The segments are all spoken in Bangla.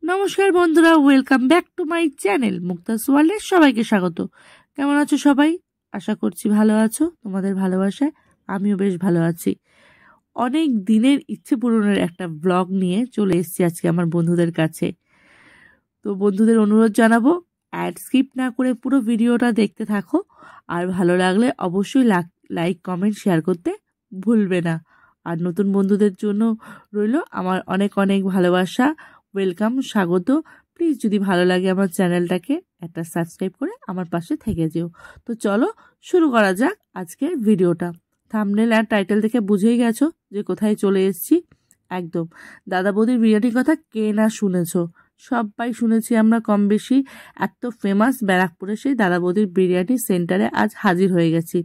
নমস্কার বন্ধুরা, welcome back to my channel Mukta's ওয়ার্ল্ডে সবাইকে স্বাগত। কেমন আছো সবাই? আশা করছি ভালো আছো। তোমাদের ভালোবাসায় আমিও বেশ ভালো আছি। অনেক দিনের ইচ্ছে পূরণের একটা ব্লগ নিয়ে চলে এসেছি আজকে আমার বন্ধুদের কাছে। তো বন্ধুদের অনুরোধ জানাবো, অ্যাড স্কিপ না করে পুরো ভিডিওটা দেখতে থাকো। আর ভালো লাগলে অবশ্যই লাইক কমেন্ট শেয়ার করতে ভুলবে না। আর নতুন বন্ধুদের জন্য রইল আমার অনেক অনেক ভালোবাসা, ওয়েলকাম, স্বাগত। প্লিজ যদি ভালো লাগে আমার চ্যানেলটাকে একটা সাবস্ক্রাইব করে আমার পাশে থেকে যেও। তো চলো শুরু করা যাক আজকের ভিডিওটা। থাম্বনেল আর টাইটেল দেখে বুঝেই গেছো যে কোথায় চলে এসেছি। একদম দাদা বৌদির বিরিয়ানির কথা কে না শুনেছো, সবাই শুনেছি আমরা কম বেশি। এত ফেমাস ব্যারাকপুরে সেই দাদা বৌদির বিরিয়ানি সেন্টারে আজ হাজির হয়ে গেছি।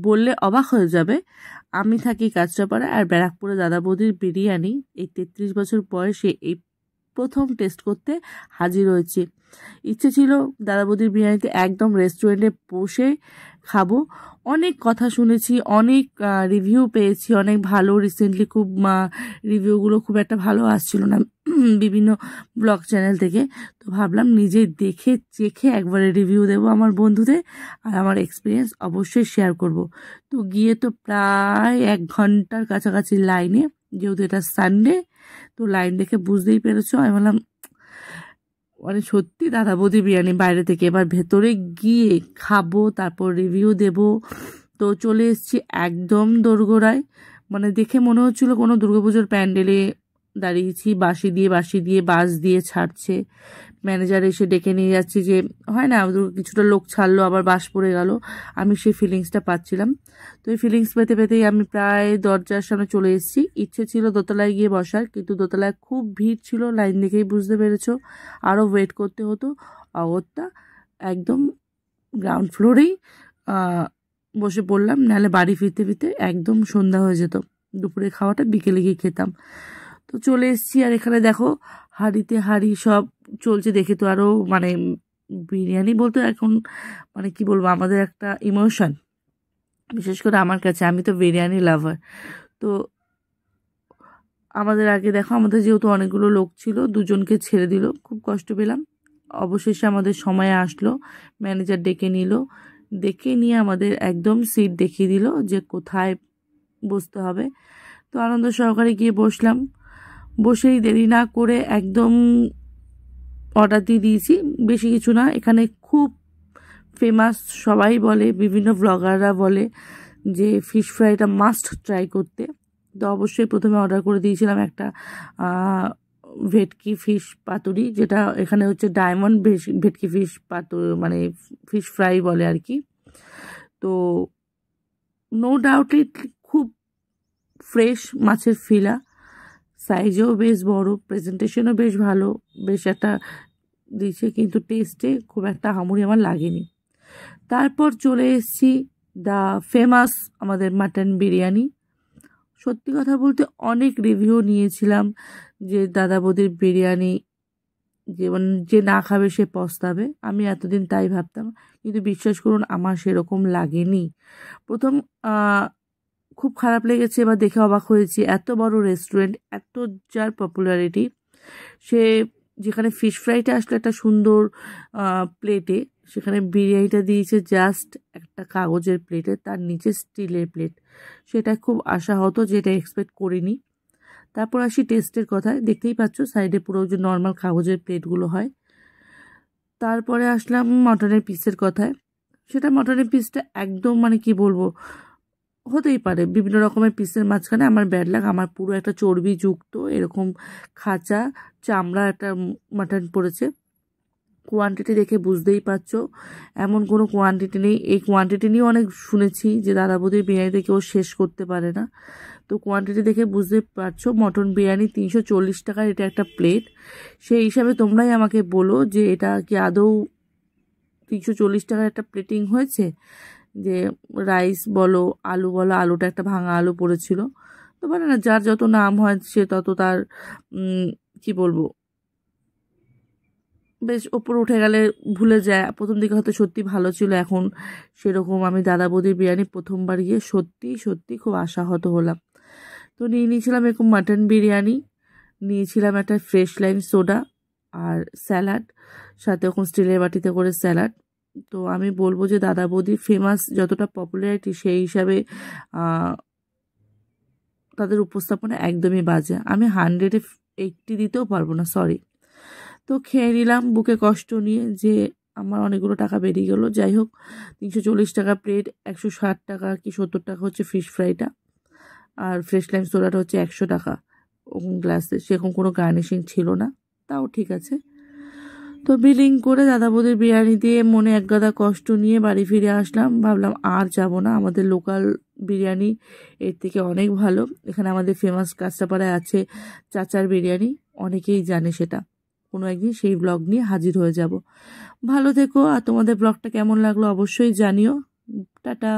বললে অবাক হয়ে যাবে, আমি থাকি কাঁচরাপাড়া আর ব্যারাকপুরে দাদা বৌদির বিরিয়ানি এই 33 বছর বয়সে এই প্রথম টেস্ট করতে হাজির হয়েছি। ইচ্ছে ছিল দাদা বৌদির বিরিয়ানিতে একদম রেস্টুরেন্টে বসে খাবো। অনেক কথা শুনেছি, অনেক রিভিউ পেয়েছি, অনেক ভালো। রিসেন্টলি খুব রিভিউগুলো খুব একটা ভালো আসছিল না বিভিন্ন ব্লগ চ্যানেল থেকে। তো ভাবলাম নিজে দেখে চেখে একবারে রিভিউ দেবো আমার বন্ধুদের, আর আমার এক্সপিরিয়েন্স অবশ্যই শেয়ার করব। তো গিয়ে তো প্রায় 1 ঘন্টার কাছাকাছি লাইনে, যেহেতু এটা সানডে। তো লাইন দেখে বুঝতেই পেরেছো, আমি বললাম মানে সত্যি দাদা বৌদি বিরিয়ানি বাইরে থেকে। এবার ভেতরে গিয়ে খাবো, তারপর রিভিউ দেব। তো চলে এসেছি একদম দোরগোড়ায়। মানে দেখে মনে হচ্ছিল কোনো দুর্গাপুজোর প্যান্ডেলে দাঁড়িয়েছি। বাঁশি দিয়ে বাস দিয়ে ছাড়ছে, ম্যানেজার এসে ডেকে নিয়ে যাচ্ছে, যে হয় না কিছুটা লোক ছাড়লো আবার বাস পড়ে গেল। আমি সেই ফিলিংসটা পাচ্ছিলাম। তো এই ফিলিংস পেতে পেতেই আমি প্রায় দরজার সামনে চলে এসেছি। ইচ্ছে ছিল দোতলায় গিয়ে বসার, কিন্তু দোতলায় খুব ভিড় ছিল, লাইন দেখেই বুঝতে পেরেছো। আরও ওয়েট করতে হতো। অগত্যা একদম গ্রাউন্ড ফ্লোরেই বসে পড়লাম, নাহলে বাড়ি ফিরতে ফিরতে একদম সন্ধ্যা হয়ে যেত। দুপুরে খাওয়াটা বিকেলে গিয়ে খেতাম। তো চলে এসেছি, আর এখানে দেখো হাঁড়িতে হাঁড়ি সব চলছে দেখে তো আরও মানে বিরিয়ানি বলতে এখন মানে কি বলবো, আমাদের একটা ইমোশন, বিশেষ করে আমার কাছে। আমি তো বিরিয়ানি লাভার। তো আমাদের আগে দেখো, আমাদের যেহেতু অনেকগুলো লোক ছিল, দুজনকে ছেড়ে দিল, খুব কষ্ট পেলাম। অবশেষে আমাদের সময় আসলো, ম্যানেজার ডেকে নিল, ডেকে নিয়ে আমাদের একদম সিট দেখিয়ে দিল যে কোথায় বসতে হবে। তো আনন্দ সহকারে গিয়ে বসলাম। বসেই দেরি না করে একদম অর্ডার দিয়ে দিয়েছি। বেশি কিছু না, এখানে খুব ফেমাস, সবাই বলে, বিভিন্ন ব্লগাররা বলে যে ফিশ ফ্রাইটা মাস্ট ট্রাই করতে। তো অবশ্যই প্রথমে অর্ডার করে দিয়েছিলাম একটা ভেটকি ফিশ পাতুরি, যেটা এখানে হচ্ছে ডায়মন্ড ভেটকি ফিশ মানে ফিশ ফ্রাই বলে আর কি। তো নো ডাউটলি খুব ফ্রেশ মাছের ফিলা, সাইজও বেশ বড়, প্রেজেন্টেশনও বেশ ভালো, বেশ একটা দিয়েছে, কিন্তু টেস্টে খুব একটা হামুড়ি আমার লাগেনি। তারপর চলে এসেছি দ্য ফেমাস আমাদের মাটন বিরিয়ানি। সত্যি কথা বলতে অনেক রিভিউ নিয়েছিলাম যে দাদা বৌদির বিরিয়ানি যে না খাবে সে পস্তাবে, আমি এতদিন তাই ভাবতাম। কিন্তু বিশ্বাস করুন আমার সেরকম লাগেনি। প্রথম খুব খারাপ লেগেছে, এবার দেখে অবাক হয়েছি। এত বড় রেস্টুরেন্ট, এত যার পপুলারিটি, সে যেখানে ফিশ ফ্রাইটা আসলে একটা সুন্দর প্লেটে, সেখানে বিরিয়ানিটা দিয়েছে জাস্ট একটা কাগজের প্লেটে, তার নিচে স্টিলের প্লেট। সেটা খুব আশাহত, যেটা এক্সপেক্ট করিনি। তারপর আসি টেস্টের কথায়, দেখতেই পাচ্ছ সাইডে পুরো যে নর্মাল কাগজের প্লেটগুলো হয়। তারপরে আসলাম মটনের পিসের কথায়। সেটা মটনের পিসটা একদম মানে কি বলবো, হতেই পারে বিভিন্ন রকমের পিসের মাঝখানে আমার ব্যাড লাগ, আমার পুরো একটা চর্বিযুক্ত এরকম খাঁচা চামড়া একটা মাটন পড়েছে। কোয়ান্টিটি দেখে বুঝতেই পারছো এমন কোনো কোয়ান্টিটি নেই। এই কোয়ান্টিটি নিয়েও অনেক শুনেছি যে দাদা বৌদির বিরিয়ানিতে কেউ শেষ করতে পারে না। তো কোয়ান্টিটি দেখে বুঝতে পারছো মটন বিরিয়ানি 340 টাকার এটা একটা প্লেট। সেই হিসাবে তোমরাই আমাকে বলো যে এটা কি আদৌ 340 টাকার একটা প্লেটিং হয়েছে? যে রাইস বলো, আলু বলো, আলুটা একটা ভাঙা আলু পড়েছিল। তো মানে না, যার যত নাম হয় সে তত তার কি বলবো, বেশ ওপর উঠে গেলে ভুলে যায়। প্রথম দিকে হয়তো সত্যি ভালো ছিল, এখন সেরকম। আমি দাদা বৌদির বিরিয়ানি প্রথমবার গিয়ে সত্যি সত্যি খুব আশাহত হলাম। তো নিয়েছিলাম এরকম মাটন বিরিয়ানি, নিয়েছিলাম একটা ফ্রেশ লাইম সোডা, আর স্যালাড, সাথে ওখানে স্টিলের বাটিতে করে স্যালাড। তো আমি বলবো যে দাদা বৌদির ফেমাস যতটা পপুলারিটি, সেই হিসাবে তাদের উপস্থাপনা একদমই বাজে। আমি 180 দিতেও পারবো না, সরি। তো খেয়ে নিলাম বুকে কষ্ট নিয়ে, যে আমার অনেকগুলো টাকা বেরিয়ে গেলো। যাই হোক, 340 টাকা প্লেট, 160 টাকা কি 70 টাকা হচ্ছে ফিশ ফ্রাইটা, আর ফ্রেশ লাইম সোডাটা হচ্ছে 100 টাকা গ্লাসে। সেরকম কোনো গার্নিশিং ছিল না, তাও ঠিক আছে। তো বিলিং করে দাদা বৌদির বিরিয়ানি দিয়ে মনে একগাদা কষ্ট নিয়ে বাড়ি ফিরে আসলাম। ভাবলাম আর যাব না, আমাদের লোকাল বিরিয়ানি এর থেকে অনেক ভালো। এখানে আমাদের ফেমাস কাঁচরাপাড়ায় আছে চাচার বিরিয়ানি, অনেকেই জানে সেটা। কোনো একদিন সেই ব্লগ নিয়ে হাজির হয়ে যাব। ভালো থেকো, আর তোমাদের ব্লগটা কেমন লাগলো অবশ্যই জানিও। টাটা।